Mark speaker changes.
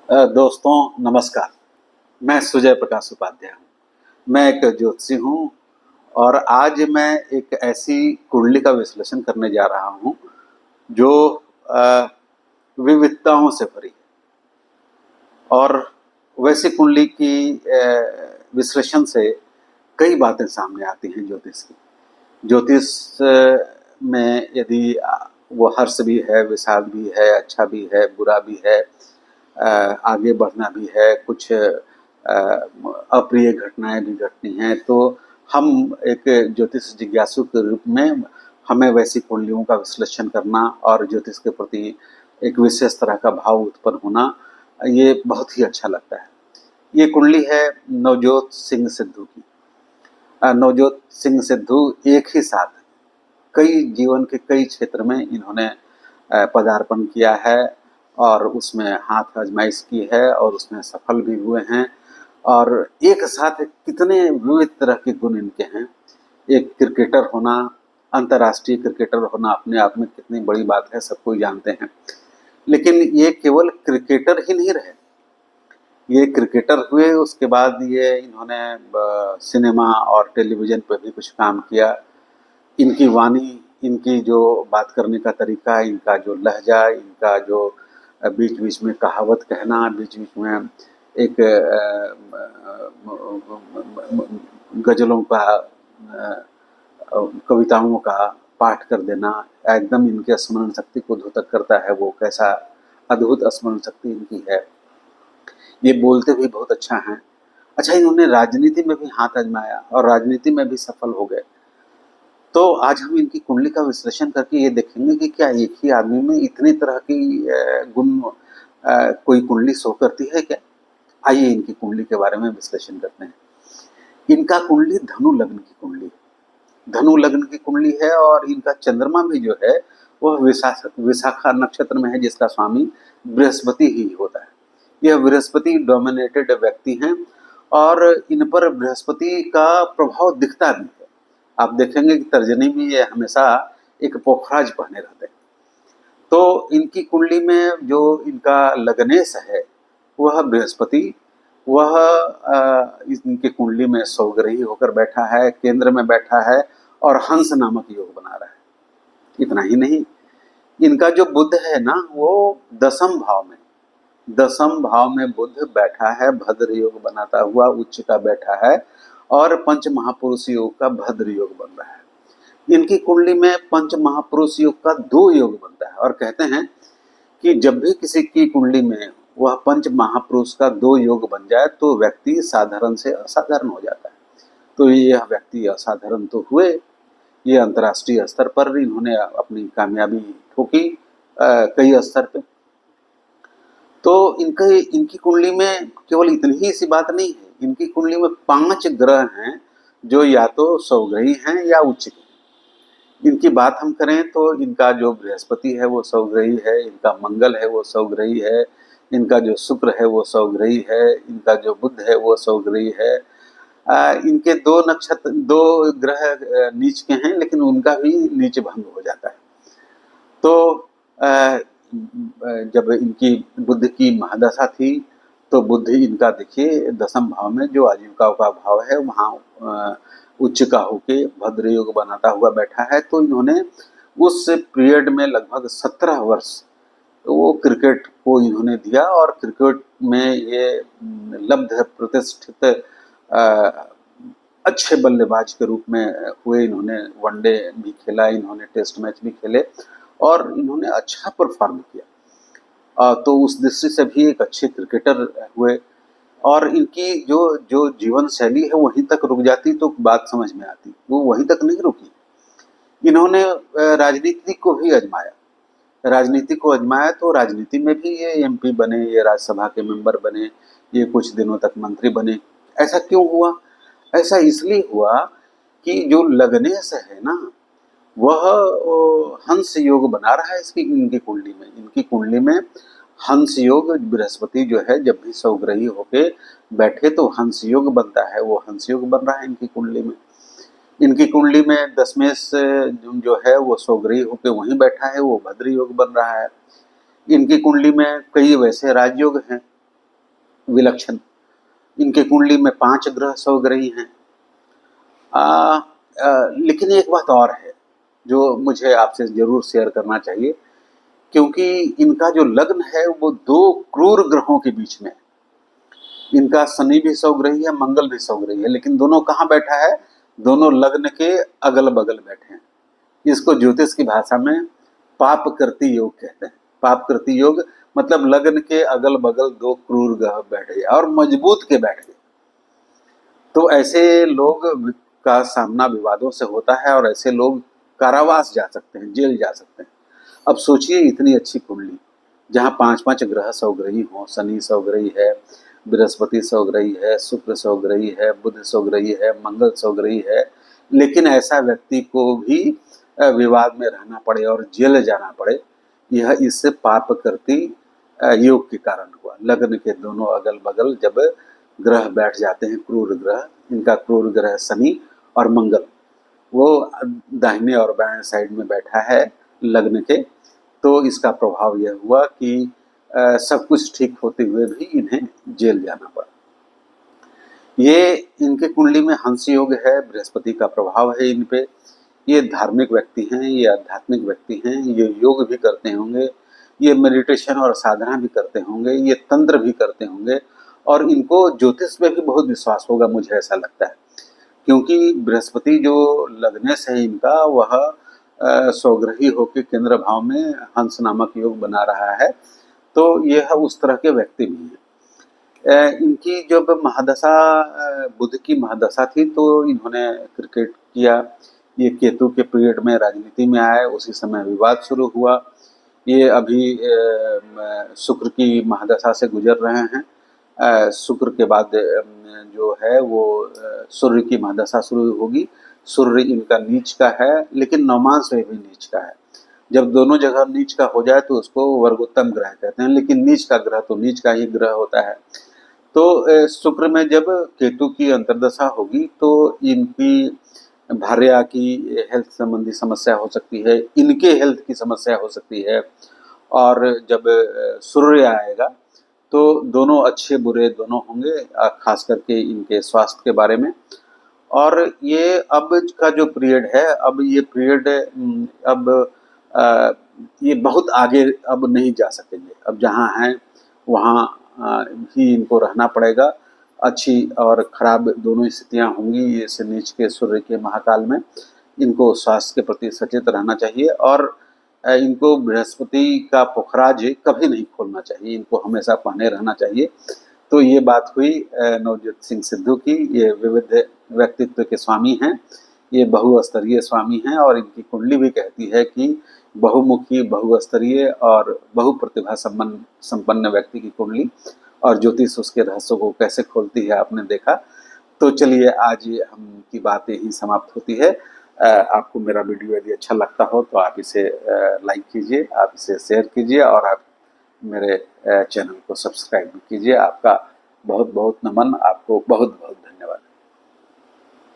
Speaker 1: दोस्तों नमस्कार। मैं सुजय प्रकाश उपाध्याय हूँ। मैं एक ज्योतिषी हूँ और आज मैं एक ऐसी कुंडली का विश्लेषण करने जा रहा हूँ जो अ, विविधताओं से भरी है। और वैसी कुंडली की विश्लेषण से कई बातें सामने आती हैं ज्योतिष की। ज्योतिष में यदि वो हर्ष भी है, विषाद भी है, अच्छा भी है, बुरा भी है, आगे बढ़ना भी है, कुछ अप्रिय घटनाएं भी घटनी हैं, तो हम एक ज्योतिष जिज्ञासु के रूप में हमें वैसी कुंडलियों का विश्लेषण करना और ज्योतिष के प्रति एक विशेष तरह का भाव उत्पन्न होना, ये बहुत ही अच्छा लगता है। ये कुंडली है नवजोत सिंह सिद्धू की। नवजोत सिंह सिद्धू एक ही साथ कई जीवन के कई क्षेत्र में इन्होंने पदार्पण किया है और उसमें हाथ आजमाइश की है और उसमें सफल भी हुए हैं। और एक साथ कितने विविध तरह के गुण इनके हैं। एक क्रिकेटर होना, अंतर्राष्ट्रीय क्रिकेटर होना अपने आप में कितनी बड़ी बात है, सब कोई जानते हैं। लेकिन ये केवल क्रिकेटर ही नहीं रहे। ये क्रिकेटर हुए, उसके बाद ये इन्होंने सिनेमा और टेलीविज़न पर भी कुछ काम किया। इनकी वाणी, इनकी जो बात करने का तरीका, इनका जो लहजा, इनका जो बीच-बीच में कहावत कहना, बीच-बीच में एक गज़लों का, कविताओं का पाठ कर देना, एकदम इनके स्मरण शक्ति को द्योतक करता है। वो कैसा अद्भुत स्मरण शक्ति इनकी है। ये बोलते भी बहुत अच्छा हैं। अच्छा, इन्होंने राजनीति में भी हाथ आजमाया और राजनीति में भी सफल हो गए। तो आज हम इनकी कुंडली का विश्लेषण करके ये देखेंगे कि क्या एक ही आदमी में इतनी तरह की गुण कोई कुंडली शो करती है क्या? आइए इनकी कुंडली के बारे में विश्लेषण करते हैं। इनका कुंडली धनु लग्न की कुंडली है। धनु लग्न की कुंडली है और इनका चंद्रमा भी जो है वह विशाखा नक्षत्र में है, जिसका स्वामी बृहस्पति ही होता है। यह बृहस्पति डोमिनेटेड व्यक्ति हैं और इन पर बृहस्पति का प्रभाव दिखता भी है। आप देखेंगे कि तर्जनी में ये हमेशा एक पोखराज पहने रहते हैं। तो इनकी कुंडली में जो इनका लग्नेश है वह बृहस्पति, वह इनकी कुंडली में सौग्रही होकर बैठा है, केंद्र में बैठा है और हंस नामक योग बना रहा है। इतना ही नहीं, इनका जो बुध है ना, वो दसम भाव में बुध बैठा है, भद्र योग बनाता हुआ उच्च का बैठा है और पंच महापुरुष योग का भद्र योग बन रहा है। इनकी कुंडली में पंच महापुरुष योग का 2 योग बनता है और कहते हैं कि जब भी किसी की कुंडली में वह पंच महापुरुष का 2 योग बन जाए तो व्यक्ति साधारण से असाधारण हो जाता है। तो यह व्यक्ति असाधारण तो हुए, ये अंतर्राष्ट्रीय स्तर पर इन्होंने अपनी कामयाबी ठोकी कई स्तर पे। तो इनकी कुंडली में केवल इतनी ही सी बात नहीं है। इनकी कुंडली में 5 ग्रह हैं जो या तो सौग्रही हैं या उच्च के। इनकी बात हम करें तो इनका जो बृहस्पति है वो सौग्रही है, इनका मंगल है वो सौग्रही है, इनका जो शुक्र है वो सौग्रही है, इनका जो बुध है वो सौग्रही है। इनके 2 ग्रह नीच के हैं, लेकिन उनका भी नीच भंग हो जाता है। तो जब इनकी बुध की महादशा थी तो बुध इनका देखिए दसम भाव में जो आजीविका का भाव है वहाँ उच्च का होके भद्र योग बनाता हुआ बैठा है। तो इन्होंने उस पीरियड में लगभग 17 वर्ष तो वो क्रिकेट को इन्होंने दिया और क्रिकेट में ये लब्ध प्रतिष्ठित अच्छे बल्लेबाज के रूप में हुए। इन्होंने वनडे भी खेला, इन्होंने टेस्ट मैच भी खेले और इन्होंने अच्छा परफॉर्म किया। तो उस दृष्टि से भी एक अच्छे क्रिकेटर हुए और इनकी जो जो जीवन शैली है वहीं तक रुक जाती तो बात समझ में आती, वो वहीं तक नहीं रुकी। इन्होंने राजनीति को भी आजमाया, राजनीति को आजमाया तो राजनीति में भी ये एमपी बने, ये राज्यसभा के मेंबर बने, ये कुछ दिनों तक मंत्री बने। ऐसा क्यों हुआ? ऐसा इसलिए हुआ कि जो लग्नेश है ना, वह हंस योग बना रहा है इनकी कुंडली में। इनकी कुंडली में हंस योग, बृहस्पति जो है जब भी सौग्रही होके बैठे तो हंस योग बनता है, वो हंस योग बन रहा है इनकी कुंडली में। इनकी कुंडली में दशमेश जो है वो सौग्रही होके वहीं बैठा है, वो भद्र योग बन रहा है। इनकी कुंडली में कई वैसे राजयोग हैं विलक्षण। इनके कुंडली में 5 ग्रह सौग्रही हैं। लेकिन एक बात और है जो मुझे आपसे ज़रूर शेयर करना चाहिए, क्योंकि इनका जो लग्न है वो 2 क्रूर ग्रहों के बीच में है। इनका शनि भी सौग्रही है, मंगल भी सौग्रही है, लेकिन दोनों कहाँ बैठा है? दोनों लग्न के अगल-बगल बैठे हैं। इसको ज्योतिष की भाषा में पापकृति योग कहते हैं। पापकृति योग मतलब लग्न के अगल-बगल 2 क्रूर ग्रह बैठ गए और मजबूत के बैठ गए। तो ऐसे लोग का सामना विवादों से होता है और ऐसे लोग कारावास जा सकते हैं, जेल जा सकते हैं। अब सोचिए इतनी अच्छी कुंडली, जहाँ 5-5 ग्रह सौग्रही हों, शनि सौग्रही है, बृहस्पति सौग्रही है, शुक्र सौग्रही है, बुध सौग्रही है, मंगल सौग्रही है, लेकिन ऐसा व्यक्ति को भी विवाद में रहना पड़े और जेल जाना पड़े, यह इस पापकृति योग के कारण हुआ। लग्न के दोनों अगल-बगल जब ग्रह बैठ जाते हैं, क्रूर ग्रह, इनका क्रूर ग्रह शनि और मंगल, वो दाहिने और बाएं साइड में बैठा है लग्न के, तो इसका प्रभाव यह हुआ कि सब कुछ ठीक होते हुए भी इन्हें जेल जाना पड़ा। ये इनके कुंडली में हंस योग है, बृहस्पति का प्रभाव है इन पे। ये धार्मिक व्यक्ति हैं, ये आध्यात्मिक व्यक्ति हैं, ये योग भी करते होंगे, ये मेडिटेशन और साधना भी करते होंगे, ये तंत्र भी करते होंगे और इनको ज्योतिष में भी बहुत विश्वास होगा, मुझे ऐसा लगता है। क्योंकि बृहस्पति जो लग्नेश है इनका, वह स्वग्रही होकर केंद्र भाव में हंस नामक योग बना रहा है, तो यह उस तरह के व्यक्ति भी हैं। इनकी जब महादशा बुध की महादशा थी तो इन्होंने क्रिकेट किया। ये केतु के पीरियड में राजनीति में आए, उसी समय विवाद शुरू हुआ। ये अभी शुक्र की महादशा से गुजर रहे हैं। शुक्र के बाद जो है वो सूर्य की महादशा शुरू होगी। सूर्य इनका नीच का है, लेकिन नवमांश में भी नीच का है। जब दोनों जगह नीच का हो जाए तो उसको वर्गोत्तम ग्रह कहते हैं, लेकिन नीच का ग्रह तो नीच का ही ग्रह होता है। तो शुक्र में जब केतु की अंतर्दशा होगी तो इनकी भार्या की हेल्थ संबंधी समस्या हो सकती है, इनके हेल्थ की समस्या हो सकती है। और जब सूर्य आएगा तो दोनों अच्छे बुरे दोनों होंगे, खास करके इनके स्वास्थ्य के बारे में। और ये अब का जो पीरियड है, अब ये पीरियड अब ये बहुत आगे अब नहीं जा सकेंगे। अब जहाँ हैं वहाँ ही इनको रहना पड़ेगा। अच्छी और खराब दोनों स्थितियाँ होंगी इस नीच के सूर्य के महाकाल में। इनको स्वास्थ्य के प्रति सचेत रहना चाहिए और इनको बृहस्पति का पुखराज कभी नहीं खोलना चाहिए, इनको हमेशा पहने रहना चाहिए। तो ये बात हुई नवजोत सिंह सिद्धू की। ये विविध व्यक्तित्व के स्वामी हैं, ये बहुस्तरीय स्वामी हैं और इनकी कुंडली भी कहती है कि बहुमुखी, बहुस्तरीय और बहुप्रतिभा संपन्न व्यक्ति की कुंडली, और ज्योतिष उसके रहस्यों को कैसे खोलती है आपने देखा। तो चलिए आज हम की बात यहीं समाप्त होती है। आपको मेरा वीडियो यदि अच्छा लगता हो तो आप इसे लाइक कीजिए, आप इसे शेयर कीजिए और आप मेरे चैनल को सब्सक्राइब भी कीजिए। आपका बहुत बहुत नमन, आपको बहुत बहुत धन्यवाद।